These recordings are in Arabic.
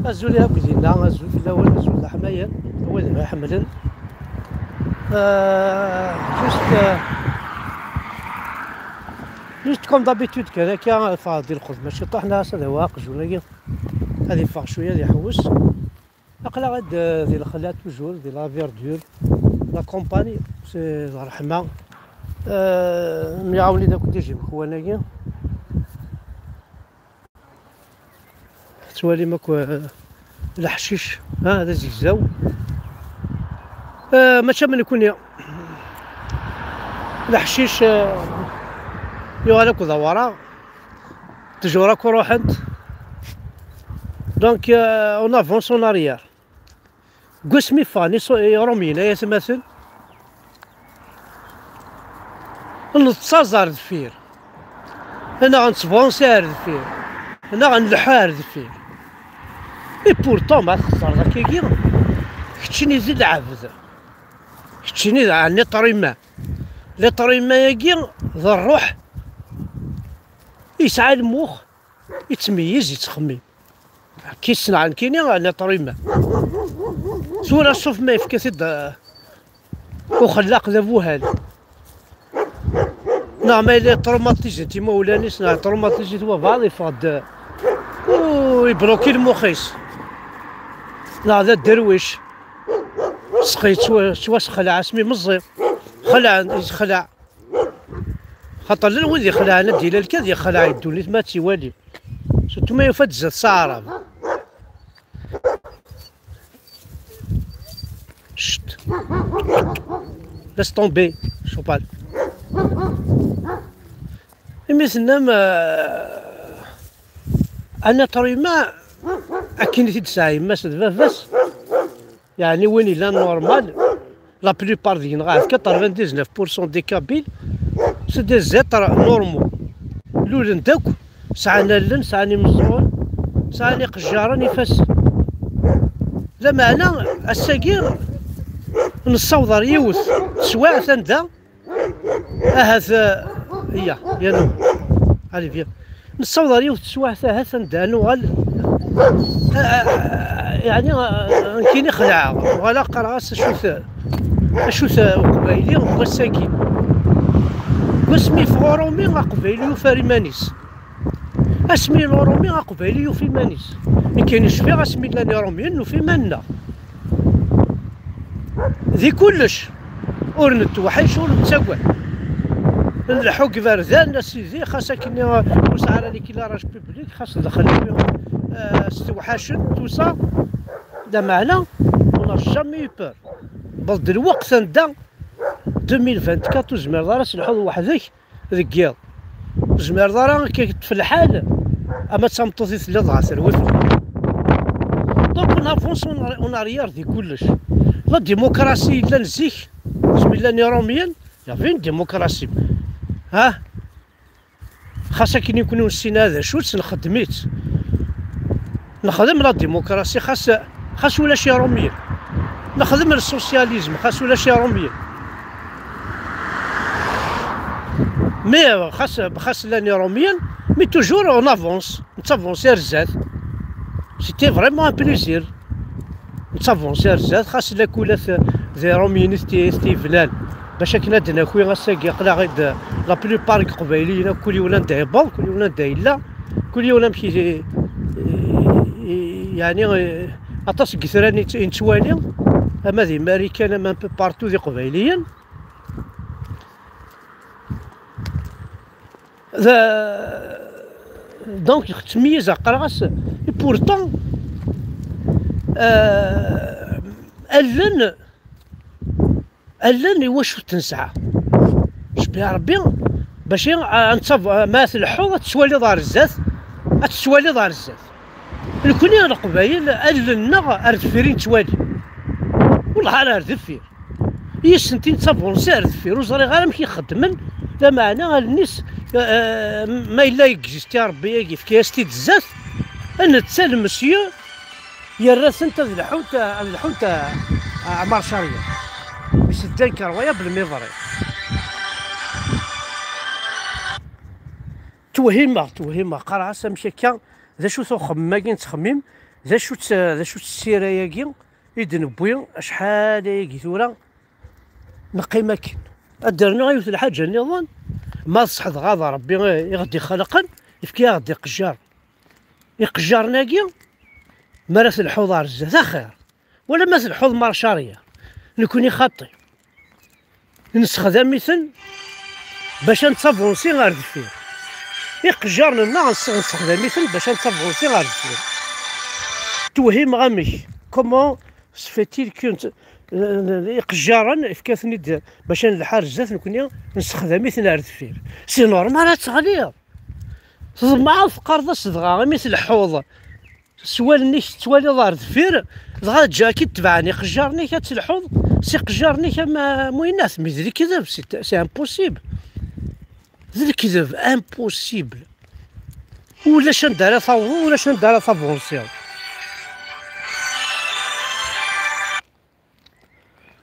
الزول هاك ديالنا الزول في الاول الزول حماية هو اللي حملن جوست كوم دابيتود كان هكا فاضي الخبز ماشي طحنا هذا واقج ولا غادي يفاق شويه غادي يحوس اقلا غاد ديال الخلا توجور ديال لا فيردور لا كومباني سي الرحمه ميعاوني داك ديجي بخوانايا توالي ماك الحشيش هذا زيزاو ماشي من يكون الحشيش يوالك ودورا تجورك وروح انت دونك اون افونس اون اريير قسمي فاني رومينا يا تماثل نتصازر دفير انا غنسبونسير دفير انا غنلحار دفير اي بورتون ما تخسر داك كي كتشيني زيد عبد كتشيني عني طريمه لي طريمه ياكي ذا الروح يسعى المخ يتميز يتخمم كيصنع كاينين على طريمه سورة شوف ما يفكس وخلاق ذا نعم ما إلا تروماتيزي مولاني صنع تروماتيزي هو فاضي فاد ويبروكي المخيس لا ذا الدرويش سقيت شوا خلع اسمي مزير خلع خاطر الولد يخلع انا ديال الكاد يخلع يدوني ما تيوالي سورتو ما يفاد زاد صعرب شت لاس طومبي شوبال مثلا انا طريمه اكيد تسعي ماس فاس يعني وين الا نورمال لا بليبار ديال غاف 99% دي كابيل سي دي زيتر نورمال لولن داك سعنا لن سعني مزرون سعني قجاره نفاس لا معنى الساكير نصوضر يوث سواع ثندا هذا هي يا علي فيا نصوضر يوث سواع ثندا نوغال يعني كاين خلعه ولا قراص اشوث قبايلي وغساكي واسمي فغرومي قبايلي وفارمانيس اسمي الرومي قبايلي وفي مانيس إن كاين يشفي اسمي لاني روميين وفي مالنا ذي كلش ور نتوحش ور نتساكل الحق فردان اسيدي خاصة كني وسعر عليك كي لاراج بوبليك خاص دخل استوحاشن توسا دا معنى اون جامي بور بل الوقت ندا 2024 زمير دارا سلحو وحدك ذكيض زمير دارا كي في الحال اما تمطوطي ثلاث غاسر وث دونك نافونس اون اريير دي كلش لا ديمقراطيه لا نزيك بسم الله نيروميان يا فين ديمقراطيه ها خاصة كي يكونوا السنة هذا شوت نخدميت نخدم لا ديمقراطيه خاص ولا شي روميين نخدم السوسياليزم خاص ولا شي روميين مي خاص لاني روميان مي توجور اون افونس نتافونسي رزات سيتي فريمون ان بليزير نتافونسي رزات خاص لا كولات ذي روميين ستي فلان باش كنا دنا خويا غاساكي قلا غيد لا بليبار قبايليين كل ولا ندايبون كل ولا ندايلا كل ولا مشي يعني عطاس كثراني نتوالي اما ذي ماريكان اما بو بارتو ذي قبايليين دونك تميز قراص بورتون ألن واش تنسعى شبيه ربي باش نتصف ماثل الحوض تسوالي دار الزات تسوالي دار الزات الكوني القبايل ألنا أردفيرين توالي والله على أردفير هي سنتين تصفون أردفير وزري غير مكي يخدمن لا معنى الناس ما إلا يكزيستي ربي يجي في كياستي الزات أن تسال مسيو يراس انت الحوت عمار شاريه بسدان كروايه بالميضري توهمه قرا سمشي كان ذا شو ثو خماكين تخميم ذا شو السيره ياكي إذن بويا شحال ياكي ثورا نقي ماكن أدرنا غيوث الحاجة نظن ما صحت غاضة ربي يغدي خلقا يفكي غدي قجار يقجار ناكي مارس الحوض زاد خير ولا ماس الحوض مارشارية نكوني خاطي نستخدم مثل باش نتصافونسي غير دفير يقجارنا نستخدم مثل باش نتصافونسي غير دفير توهيم غامش كومون سفيتيل كنت يقجارا فكاثني باش الحار زاد نكوني نستخدم مثل غير دفير سي نورمال تغليظ مع الفقر صدغا مثل الحوض سوالني توالي دار دفير دغا جا كي تبعني قجارني كتلحوظ سي قجارني كما موينات مي ذلك كذب سي امبوسيبل ذلك كذب امبوسيبل ولا شندار ثاو ولا شندار ثافونسيون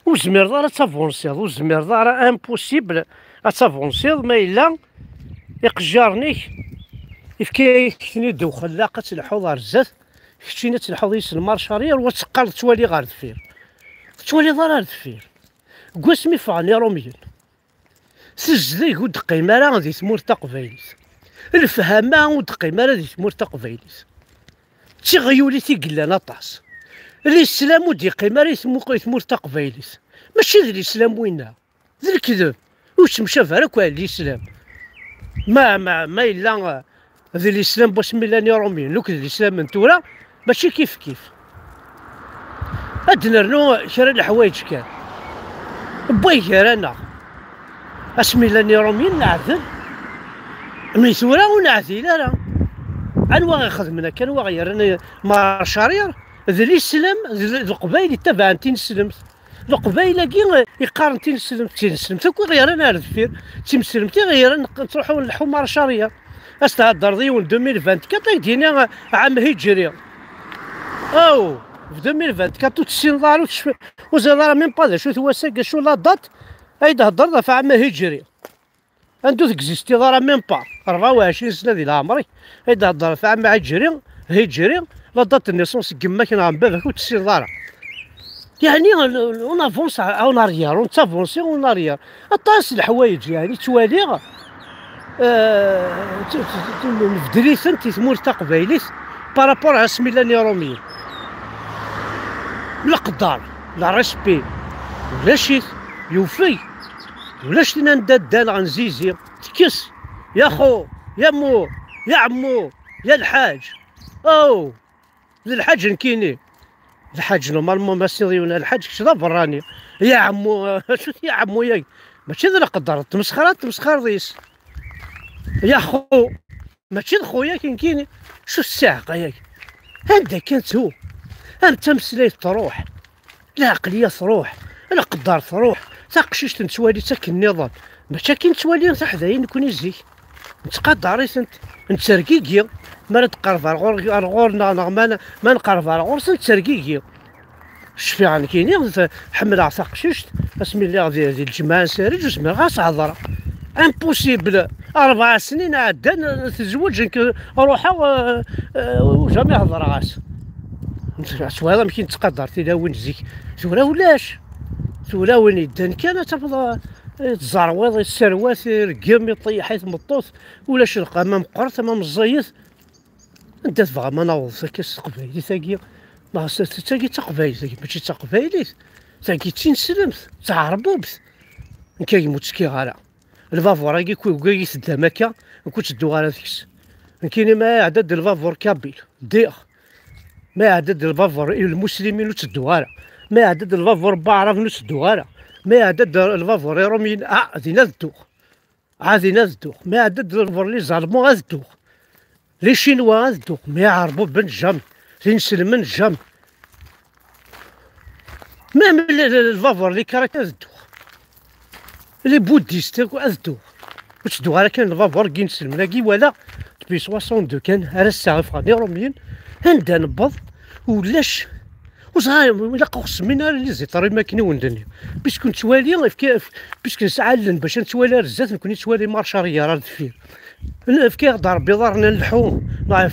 وزمير دار تافونسيون وزمير دار امبوسيبل اتافونسيون ما الا يقجارني يفكي دو خلاقة الحوض رزات كتشينا تلحوض يس المارشارير وتقال توالي غير دفير توالي غير دفير قواسمي فعني روميين سجلي ود قيمة غادي تمور تقبايليت الفهامة ود قيمة غادي تمور تقبايليت تيغيولي تيقلان اطاس الاسلام ودي قيمة غادي تمور تقبايليت ماشي ذا الاسلام وينا ذا الكذب واش مشى فارك على الاسلام ما الا ذي الاسلام باش ميلاني روميين لوك الاسلام من تورا ماشي كيف كيف هاد نرنو شرا الحوايج كان باي كرانا اسميلاني روميين نعذل مي ثورا ونعذي لا لا انوا غيخدمنا كان وغيرنا مارشارير ذي الاسلام ذي القبايل تبع تنسلمت القبايله كي يقارن تنسلمت كون غيرنا على دفير تيمسلمتي غير تروحوا نلحوا مارشارير استهدر ديون 2024 دينا عام هجري او في 2024 تسين دار وزاد راه ميم با شو تواسق شو لا دات ايدا هضر في عام هجري عندو تكزيستي راه ميم با 24 سنه ديال عمري ايدا هضر في عام هجري لا دات النيسونس كما كان عم بابك وتسين دار يعني اون افونس اون اريير اون تافونسي اون اريير اطاس الحوايج يعني توالي فدريسن تيثمور تقبايليت بارابور على سميلاني روميين لا قدار لا ريسبي ولا شيت يوفي ولا شتينا ندادان غنزيزي تكس يا خو يا مو يا عمو يا الحاج او الحاج نكيني الحاج نورمالمون ما سيريونا الحاج كشدا براني يا عمو شو يا عمو ياك ماشي ذا قدر تمسخر ديس يا خو ماشي خويا كاين شو الساعه ياك هذا كانت هو انت مسليت تروح العقليه تروح القدار تروح تاقشيش تنتوالي تاك النظام ماشي كي نتوالي تاع حدايا نكون يزيك نتقدر انت تركيكيا ما تقرب الغور ما نقرب الغور تركيكيا شفي عن كاينين حمل عصاق ششت اسمي الله ديال الجماعه سارج وسمي غاس عذرا امبوسيبل 4 سنين عدان تزوج روحها وجامي هضر غاس شويه ما كاين تقدر تداوين زيك ثورا ولاش ثورا وين يدان كان تفضل تزرويض السروات رقم يطيح حيث مطوط ولا شرقه ما مقرت ما مزيت انت تبغى ما نوض كاس قبايلي ثاقي ما ثاقي تقبايلي ماشي تقبايلي ثاقي تنسلمت تعربوبت كاين متسكي غالا الفافور كي كوي سدام هكا كنت تدو غالا ذيكس كاين ما عدد الفافور كابيل دير ما عدد الفافور المسلمين تدو غالا ما عدد الفافور بعرف نسدو غالا ما عدد الفافور روميين غادينا الدوخ ما عدد الفافور لي ظالمو غادوخ لي شينوا غادوخ ما يعربو بن جام لي نسلمن جام ميم الفافور لي كراك غادوخ لي بوديست غادوخ واش دو غالا كان الفافور كي نسلمنا كي ولا تبي 62 كان على الساعه فغادي روميين هندا نبض ولاش وصاي ولا قوس من اللي زيت راه ما كاين وندني باش كنت توالي باش كنسعلن باش نتوالي رزات نكون نتوالي مارشاريه راه دفير كي ضرب بضرنا اللحوم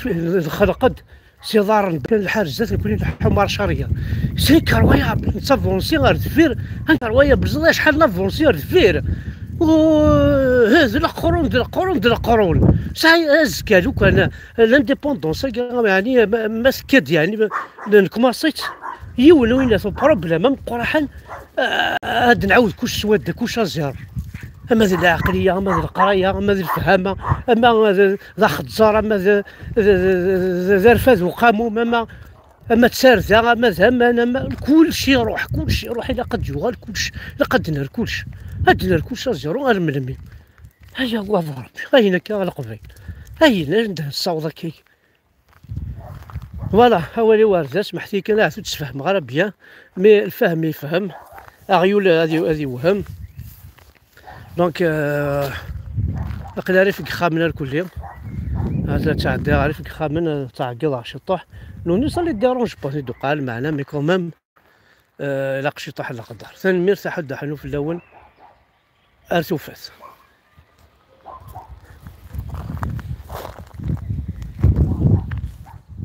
الخلقد سي دار كان الحارجات نكون حمار شاريه سي كرويا نصافونسي غير دفير كرويا بزاف شحال لافونسي غير دفير هز القرون د القرون د القرون صحيح هز كالو كان لانديبوندونس يعني مسكد يعني نكماصيت يولو وين بروبليم مقرحا هاد نعاود كلشي سواد كلشي ازير اما ذي العقليه اما ذي القرايه اما ذي الفهامه اما ذا خضزار اما ذا رفاذ وقاموم اما تسارثه اما ذهمان اما كلشي يروح كلشي يروح الى قد جوغال كلشي الى قد نهر كلشي هاد نهر كلشي ازيرو غير ملمي هيا هو ربي هاينا كا القبيل هاينا ندير الصوضه كي فوالا هاولي وارده سمحتي كان عاد تتفهم غير بيان مي الفهم يفهم اغيول هذه وهم دونك نقدر في خامنا الكل يوم هذا تعدي عارف خامن تاع قضاء شطح لو نوصل ديرونج با دو قال معنا مي كومام لا شطح لا قدر ثاني مير تاع حد حنو في الاول ارتوفات